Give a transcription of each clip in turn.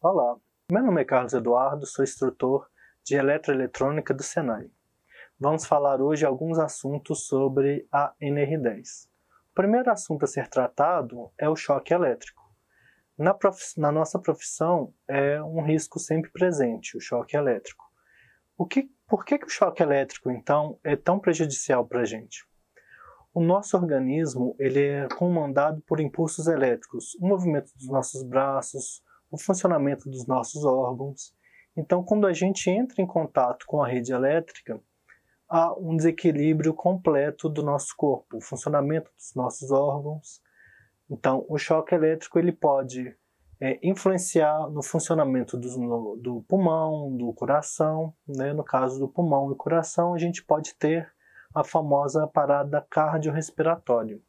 Olá, meu nome é Carlos Eduardo, sou instrutor de Eletroeletrônica do Senai. Vamos falar hoje alguns assuntos sobre a NR10. O primeiro assunto a ser tratado é o choque elétrico. Na nossa profissão é um risco sempre presente, o choque elétrico. Por que o choque elétrico, então, é tão prejudicial para a gente? O nosso organismo ele é comandado por impulsos elétricos, o movimento dos nossos braços, o funcionamento dos nossos órgãos. Então, quando a gente entra em contato com a rede elétrica, há um desequilíbrio completo do nosso corpo, o funcionamento dos nossos órgãos. Então, o choque elétrico ele pode influenciar no funcionamento do pulmão, do coração. Né? No caso do pulmão e coração, a gente pode ter a famosa parada cardiorrespiratória.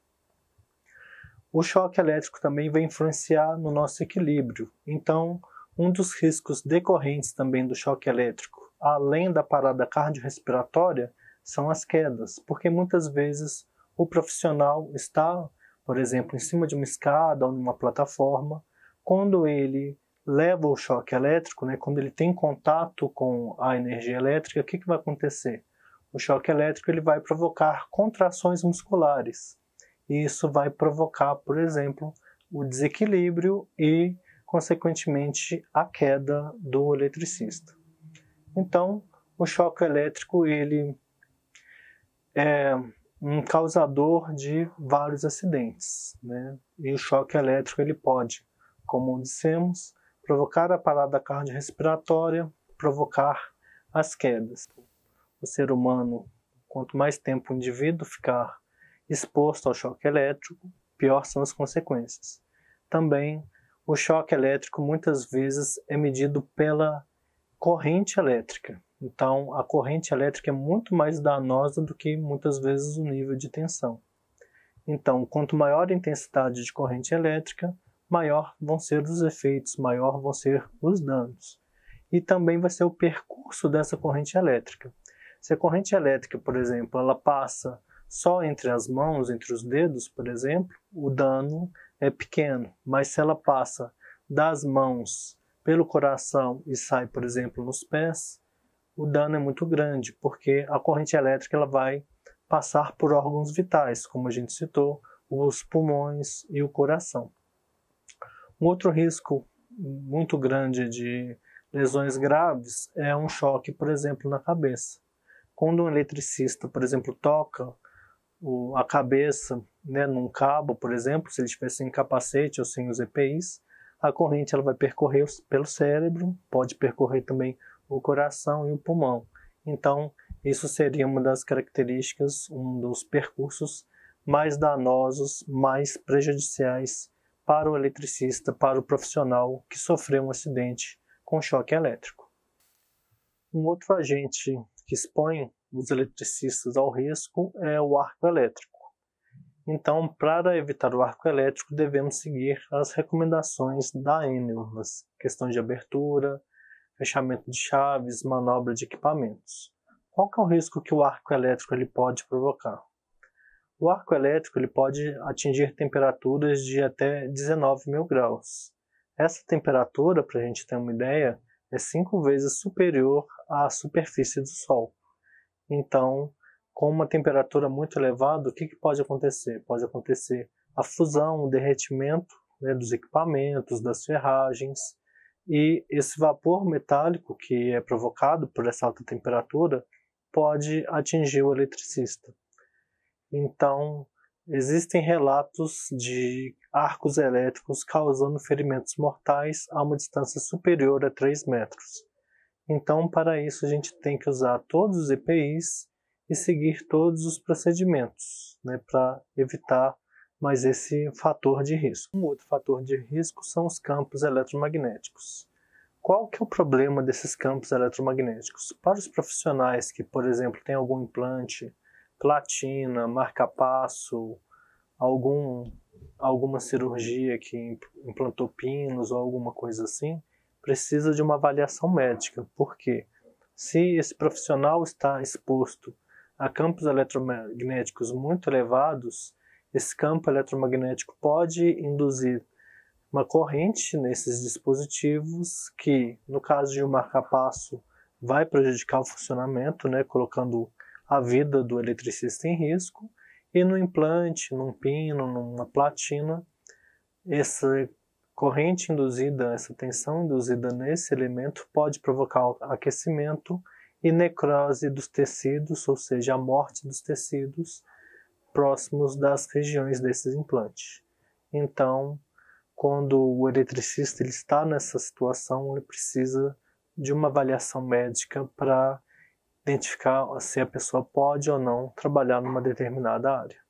O choque elétrico também vai influenciar no nosso equilíbrio. Então, um dos riscos decorrentes também do choque elétrico, além da parada cardiorrespiratória, são as quedas, porque muitas vezes o profissional está, por exemplo, em cima de uma escada ou numa plataforma, quando ele leva o choque elétrico, né, quando ele tem contato com a energia elétrica, o que vai acontecer? O choque elétrico ele vai provocar contrações musculares. E isso vai provocar, por exemplo, o desequilíbrio e, consequentemente, a queda do eletricista. Então, o choque elétrico ele é um causador de vários acidentes. Né? E o choque elétrico ele pode, como dissemos, provocar a parada cardiorrespiratória, provocar as quedas. O ser humano, quanto mais tempo o indivíduo ficar exposto ao choque elétrico, pior são as consequências. Também, o choque elétrico muitas vezes é medido pela corrente elétrica. Então, a corrente elétrica é muito mais danosa do que muitas vezes o nível de tensão. Então, quanto maior a intensidade de corrente elétrica, maior vão ser os efeitos, maior vão ser os danos. E também vai ser o percurso dessa corrente elétrica. Se a corrente elétrica, por exemplo, ela passa só entre as mãos, entre os dedos, por exemplo, o dano é pequeno. Mas se ela passa das mãos pelo coração e sai, por exemplo, nos pés, o dano é muito grande, porque a corrente elétrica ela vai passar por órgãos vitais, como a gente citou, os pulmões e o coração. Um outro risco muito grande de lesões graves é um choque, por exemplo, na cabeça. Quando um eletricista, por exemplo, toca a cabeça, né, num cabo, por exemplo, se ele estiver sem capacete ou sem os EPIs, a corrente ela vai percorrer pelo cérebro, pode percorrer também o coração e o pulmão. Então, isso seria uma das características, um dos percursos mais danosos, mais prejudiciais para o eletricista, para o profissional que sofreu um acidente com choque elétrico. Um outro agente que expõe os eletricistas ao risco é o arco elétrico. Então, para evitar o arco elétrico, devemos seguir as recomendações da ANEEL, nas questões de abertura, fechamento de chaves, manobra de equipamentos. Qual que é o risco que o arco elétrico ele pode provocar? O arco elétrico ele pode atingir temperaturas de até 19.000 graus. Essa temperatura, para a gente ter uma ideia, é 5 vezes superior à superfície do Sol. Então, com uma temperatura muito elevada, o que pode acontecer? Pode acontecer a fusão, o derretimento, né, dos equipamentos, das ferragens, e esse vapor metálico que é provocado por essa alta temperatura pode atingir o eletricista. Então, existem relatos de arcos elétricos causando ferimentos mortais a uma distância superior a 3 metros. Então, para isso, a gente tem que usar todos os EPIs e seguir todos os procedimentos, né, para evitar mais esse fator de risco. Um outro fator de risco são os campos eletromagnéticos. Qual que é o problema desses campos eletromagnéticos? Para os profissionais que, por exemplo, têm algum implante, platina, marca-passo, alguma cirurgia que implantou pinos ou alguma coisa assim, precisa de uma avaliação médica. Por quê? Se esse profissional está exposto a campos eletromagnéticos muito elevados, esse campo eletromagnético pode induzir uma corrente nesses dispositivos que, no caso de um marca-passo, vai prejudicar o funcionamento, né, colocando a vida do eletricista em risco, e no implante, num pino, numa platina, essa corrente induzida, essa tensão induzida nesse elemento pode provocar aquecimento e necrose dos tecidos, ou seja, a morte dos tecidos próximos das regiões desses implantes. Então, quando o eletricista ele está nessa situação, ele precisa de uma avaliação médica para identificar se a pessoa pode ou não trabalhar numa determinada área.